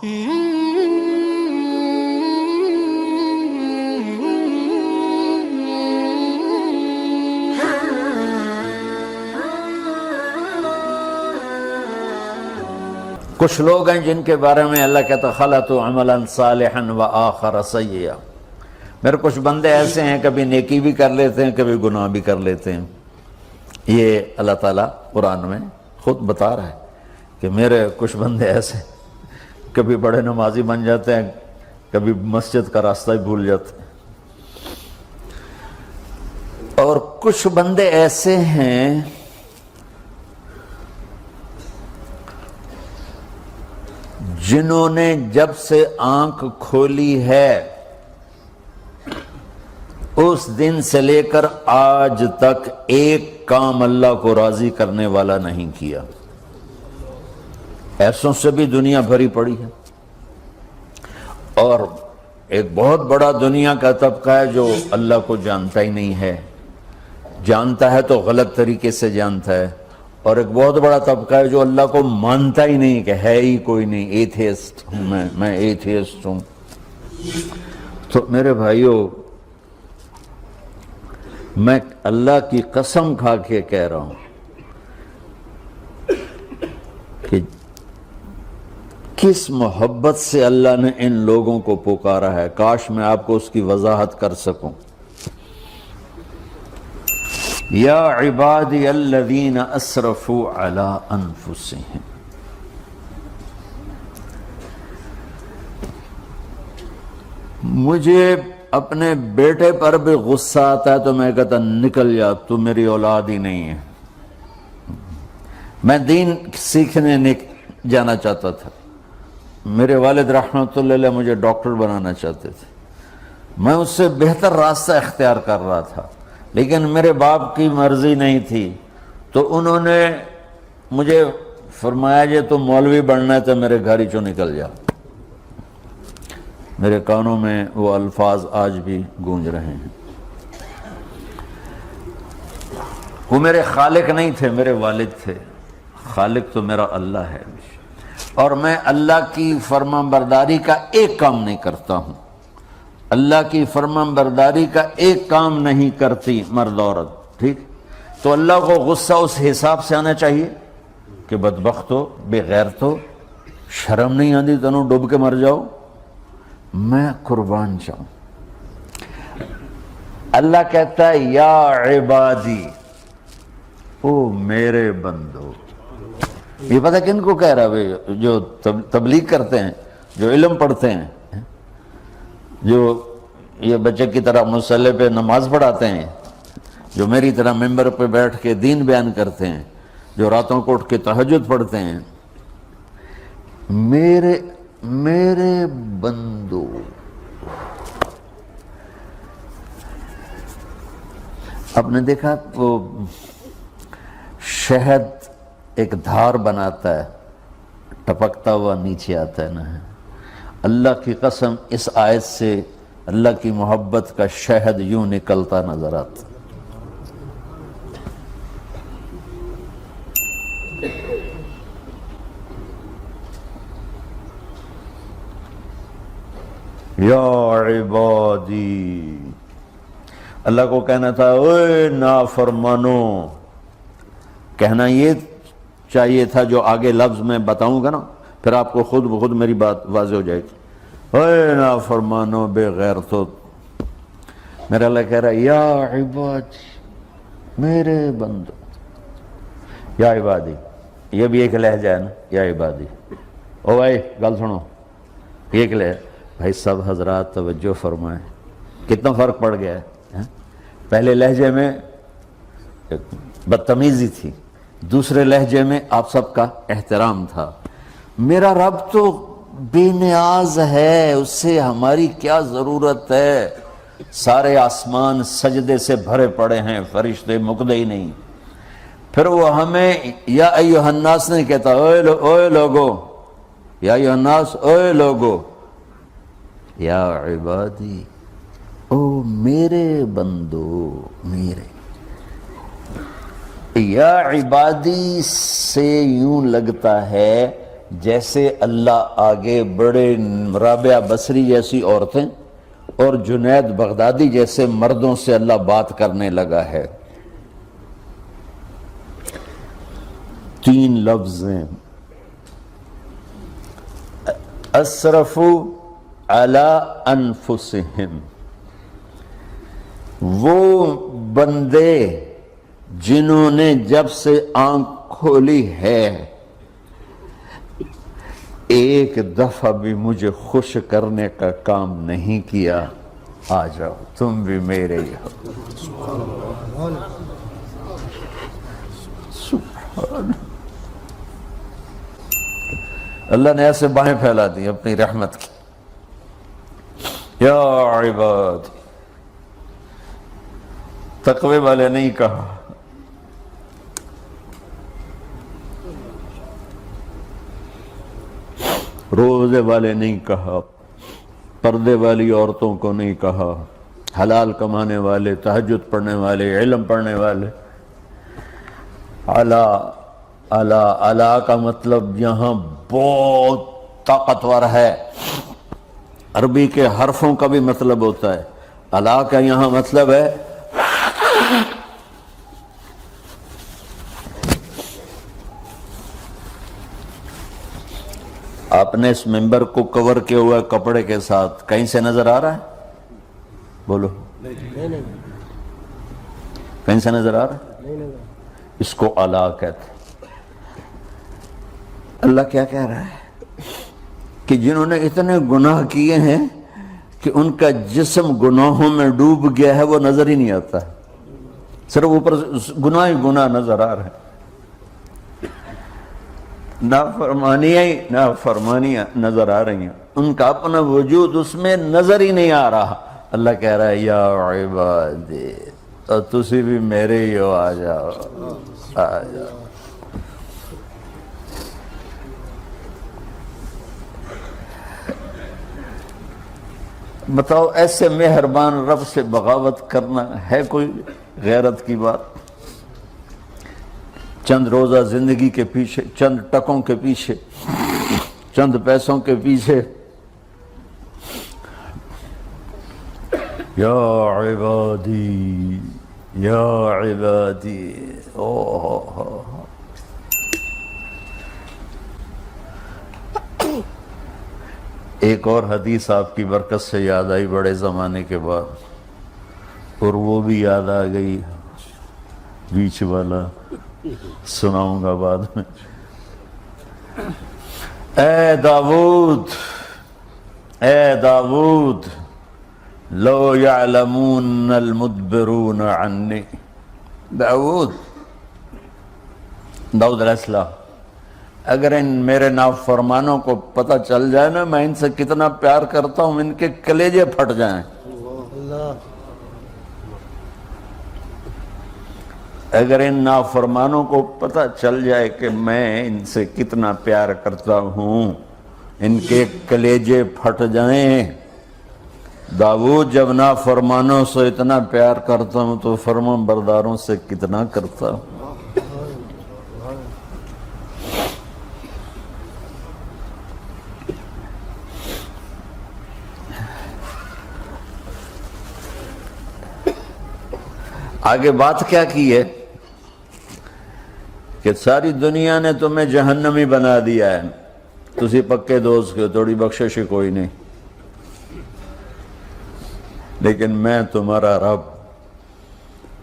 کچھ لوگ ہیں جن کے بارے میں اللہ کہتا خلطوا عملا صالحا وآخر سیئا، میرے کچھ بندے ایسے ہیں کبھی نیکی بھی کر لیتے ہیں کبھی گناہ بھی کر لیتے ہیں۔ یہ اللہ تعالیٰ قرآن میں خود بتا رہا ہے کہ میرے کچھ بندے ایسے کبھی بڑے نمازی بن جاتے ہیں کبھی مسجد کا راستہ ہی بھول جاتے ہیں، اور کچھ بندے ایسے ہیں جنہوں نے جب سے آنکھ کھولی ہے اس دن سے لے کر آج تک ایک کام اللہ کو راضی کرنے والا نہیں کیا۔ ایسوں سے بھی دنیا بھری پڑی ہے، اور ایک بہت بڑا دنیا کا طبقہ ہے جو اللہ کو جانتا ہی نہیں ہے، جانتا ہے تو غلط طریقے سے جانتا ہے، اور ایک بہت بڑا طبقہ ہے جو اللہ کو مانتا ہی نہیں کہ ہے ہی کوئی نہیں، ایتھیسٹ ہوں میں ایتھیسٹ ہوں۔ تو میرے بھائیوں، میں اللہ کی قسم کھا کے کہہ رہا ہوں کہ کس محبت سے اللہ نے ان لوگوں کو پکارا ہے، کاش میں آپ کو اس کی وضاحت کر سکوں۔ یا عبادی الذین اسرفوا علی انفسہم، مجھے اپنے بیٹے پر بھی غصہ آتا ہے تو میں کہتا نکل جا، تو میری اولاد ہی نہیں ہے۔ میں دین سیکھنے جانا چاہتا تھا، میرے والد رحمۃ اللہ علیہ مجھے ڈاکٹر بنانا چاہتے تھے، میں اس سے بہتر راستہ اختیار کر رہا تھا، لیکن میرے باپ کی مرضی نہیں تھی، تو انہوں نے مجھے فرمایا جی تو مولوی بننا ہے تو میرے گھر ہی چوں نکل جا۔ میرے کانوں میں وہ الفاظ آج بھی گونج رہے ہیں۔ وہ میرے خالق نہیں تھے، میرے والد تھے، خالق تو میرا اللہ ہے، اور میں اللہ کی فرمان برداری کا ایک کام نہیں کرتا ہوں، اللہ کی فرمان برداری کا ایک کام نہیں کرتی مرد عورت، ٹھیک؟ تو اللہ کو غصہ اس حساب سے آنا چاہیے کہ بدبخت ہو، بے غیرت ہو، شرم نہیں آتی تنوں ڈوب کے مر جاؤ۔ میں قربان جاؤں، اللہ کہتا ہے یا عبادی، او میرے بندو۔ یہ پتہ کن کو کہہ رہا ہے؟ جو تبلیغ کرتے ہیں، جو علم پڑھتے ہیں، جو یہ بچے کی طرح مصلی پہ نماز پڑھاتے ہیں، جو میری طرح ممبر پہ بیٹھ کے دین بیان کرتے ہیں، جو راتوں کو اٹھ کے تہجد پڑھتے ہیں۔ میرے بندو، آپ نے دیکھا وہ شہد ایک دھار بناتا ہے، ٹپکتا ہوا نیچے آتا ہے نا۔ اللہ کی قسم اس آیت سے اللہ کی محبت کا شہد یوں نکلتا نظر آتا۔ یا عبادی، اللہ کو کہنا تھا اوے نافرمانو، کہنا یہ چاہیے تھا جو آگے لفظ میں بتاؤں گا نا، پھر آپ کو خود بخود میری بات واضح ہو جائے گی۔ اوے نافرمانو، بے غیرتو، میرا اللہ کہہ رہا ہے یا عبادی، میرے بندو، یا عبادی، یہ بھی ایک لہجہ ہے نا، یا عبادی۔ او بھائی گل سنو، ایک لہجہ، بھائی سب حضرات توجہ فرمائیں، کتنا فرق پڑ گیا ہے۔ پہلے لہجے میں بدتمیزی تھی، دوسرے لہجے میں آپ سب کا احترام تھا۔ میرا رب تو بے نیاز ہے، اس سے ہماری کیا ضرورت ہے؟ سارے آسمان سجدے سے بھرے پڑے ہیں، فرشتے مقدے ہی نہیں۔ پھر وہ ہمیں یا ایھا الناس نہیں کہتا، اوے لوگو، یا ایھا الناس، اوے لوگو، یا عبادی، او میرے بندو، میرے۔ یا عبادی سے یوں لگتا ہے جیسے اللہ آگے بڑے رابعہ بصری جیسی عورتیں اور جنید بغدادی جیسے مردوں سے اللہ بات کرنے لگا ہے. 3 لفظ ہیں. اسرفوا علی انفسہم، وہ بندے جنہوں نے جب سے آنکھ کھولی ہے ایک دفعہ بھی مجھے خوش کرنے کا کام نہیں کیا. آ جاؤ تم بھی میرے ہی ہو. سبحان اللہ نے ایسے باہیں پھیلا دی اپنی رحمت کی. یا عباد، تقوی والے نہیں کہا، روزے والے نہیں کہا، پردے والی عورتوں کو نہیں کہا، حلال کمانے والے، تہجد پڑھنے والے، علم پڑھنے والے. اعلیٰ کا مطلب یہاں بہت طاقتور ہے. عربی کے حرفوں کا بھی مطلب ہوتا ہے. اعلیٰ کا یہاں مطلب ہے آپ نے اس ممبر کو کور کیا ہوا ہے کپڑے کے ساتھ، کہیں سے نظر آ رہا ہے؟ بولو. کہیں سے نظر آ رہا ہے؟ اس کو اعلیٰ کہتے ہیں. اللہ کیا کہہ رہا ہے کہ جنہوں نے اتنے گناہ کیے ہیں کہ ان کا جسم گناہوں میں ڈوب گیا ہے وہ نظر ہی نہیں آتا ہے، صرف اوپر گناہ ہی گناہ نظر آ رہے ہیں. نافرمانیاں نظر آ رہی ہیں، ان کا اپنا وجود اس میں نظر ہی نہیں آ رہا. اللہ کہہ رہا ہے یا عبادی، اور تسی بھی میرے ہی ہو، آ جاؤ آ جاؤ. بتاؤ ایسے مہربان رب سے بغاوت کرنا ہے کوئی غیرت کی بات؟ چند روزہ زندگی کے پیچھے، چند ٹکوں کے پیچھے، چند پیسوں کے پیچھے. یا عبادی یا عبادی. ایک اور حدیث آپ کی برکت سے یاد آئی بڑے زمانے کے بعد، اور وہ بھی یاد آ گئی، بیچ والا سناؤں گا بعد میں. اے داؤد، اے داؤد، لو یعلمون المدبرون عنی. داؤد علیہ السلام، اگر ان میرے نافرمانوں کو پتہ چل جائے نا میں ان سے کتنا پیار کرتا ہوں، ان کے کلیجے پھٹ جائیں. اگر ان نافرمانوں کو پتہ چل جائے کہ میں ان سے کتنا پیار کرتا ہوں، ان کے کلیجے پھٹ جائیں. داؤد جب نافرمانوں سے اتنا پیار کرتا ہوں تو فرمان برداروں سے کتنا کرتا ہوں. آگے بات کیا کی ہے کہ ساری دنیا نے تمہیں جہنمی بنا دیا ہے، تسی پکے دوست کے تھوڑی بخشش کوئی نہیں، لیکن میں تمہارا رب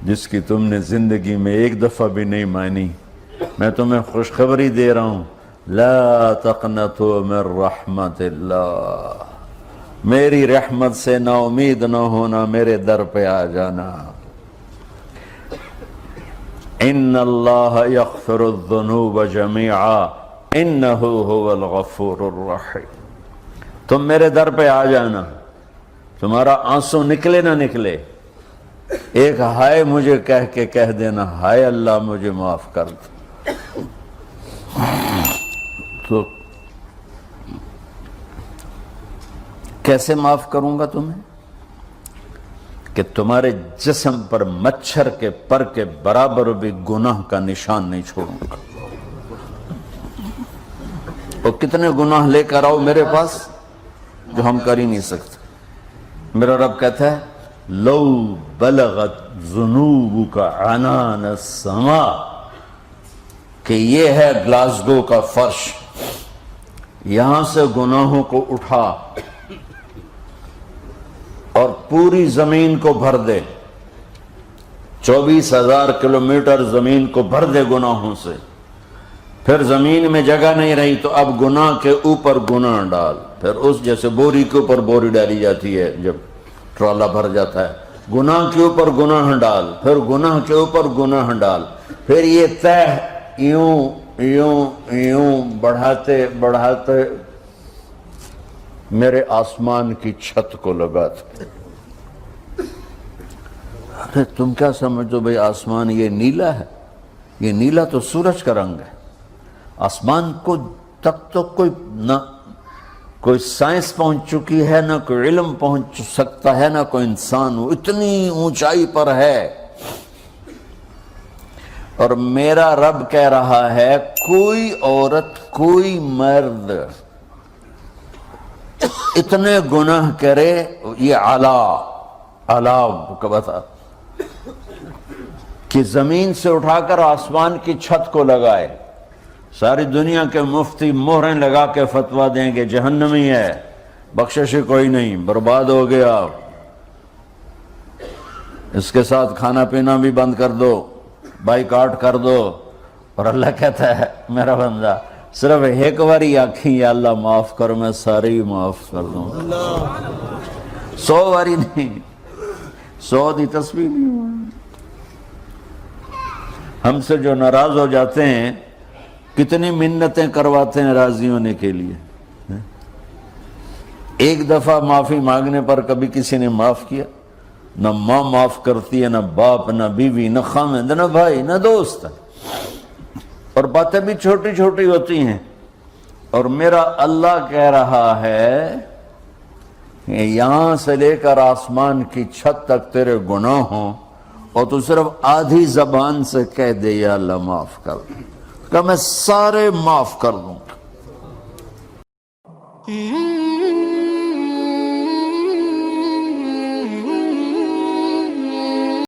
جس کی تم نے زندگی میں ایک دفعہ بھی نہیں مانی، میں تمہیں خوشخبری دے رہا ہوں. لا تقنطوا من رحمت اللہ، میری رحمت سے نا امید نہ ہونا، میرے در پہ آ جانا. ان اللہ یغفر الذنوب جميعا انہ هو الغفور الرحیم. تم میرے در پہ آ جانا، تمہارا آنسو نکلے نہ نکلے، ایک ہائے مجھے کہہ کے کہہ دینا، ہائے اللہ مجھے معاف کر دو. تو کیسے معاف کروں گا تمہیں کہ تمہارے جسم پر مچھر کے پر کے برابر بھی گناہ کا نشان نہیں چھوڑوں گا. اور کتنے گناہ لے کر آؤ میرے پاس جو ہم کر ہی نہیں سکتے. میرا رب کہتا ہے لو بلغت ذنوبک عنان السماء، کہ یہ ہے گلاسگو کا فرش، یہاں سے گناہوں کو اٹھا اور پوری زمین کو بھر دے، 24,000 کلومیٹر زمین کو بھر دے گناہوں سے. پھر زمین میں جگہ نہیں رہی تو اب گناہ کے اوپر گناہ ڈال. پھر اس جیسے بوری کے اوپر بوری ڈالی جاتی ہے جب ٹرالا بھر جاتا ہے، گناہ کے اوپر گناہ ڈال، پھر گناہ کے اوپر گناہ ڈال. پھر یہ تہ یوں یوں یوں بڑھاتے بڑھاتے میرے آسمان کی چھت کو لگاتے. ارے تم کیا سمجھو بھئی آسمان یہ نیلا ہے؟ یہ نیلا تو سورج کا رنگ ہے. آسمان کو تک تو کوئی سائنس پہنچ چکی ہے، نہ کوئی علم پہنچ سکتا ہے، نہ کوئی انسان، وہ اتنی اونچائی پر ہے. اور میرا رب کہہ رہا ہے کوئی عورت کوئی مرد اتنے گناہ کرے، یہ اعلیٰ کا بتا کہ زمین سے اٹھا کر آسمان کی چھت کو لگائے. ساری دنیا کے مفتی مہریں لگا کے فتویٰ دیں گے جہنمی ہے، بخشش کوئی نہیں، برباد ہو گیا، اس کے ساتھ کھانا پینا بھی بند کر دو، بائیکاٹ کر دو. اور اللہ کہتا ہے میرا بندہ صرف ایک باری آکھیں یا اللہ معاف کر، میں سارے ہی معاف کر دوں. 100 باری نہیں، 100 دی تسبیح نہیں. ہم سے جو ناراض ہو جاتے ہیں کتنی منتیں کرواتے ہیں راضی ہونے کے لیے. ایک دفعہ معافی مانگنے پر کبھی کسی نے معاف کیا؟ نہ ماں معاف کرتی ہے، نہ باپ، نہ بیوی، نہ خامند، نہ بھائی، نہ دوست. اور باتیں بھی چھوٹی چھوٹی ہوتی ہیں. اور میرا اللہ کہہ رہا ہے کہ یہاں سے لے کر آسمان کی چھت تک تیرے گناہ ہوں اور تو صرف آدھی زبان سے کہہ دے یا اللہ معاف کر، کہ میں سارے معاف کر دوں.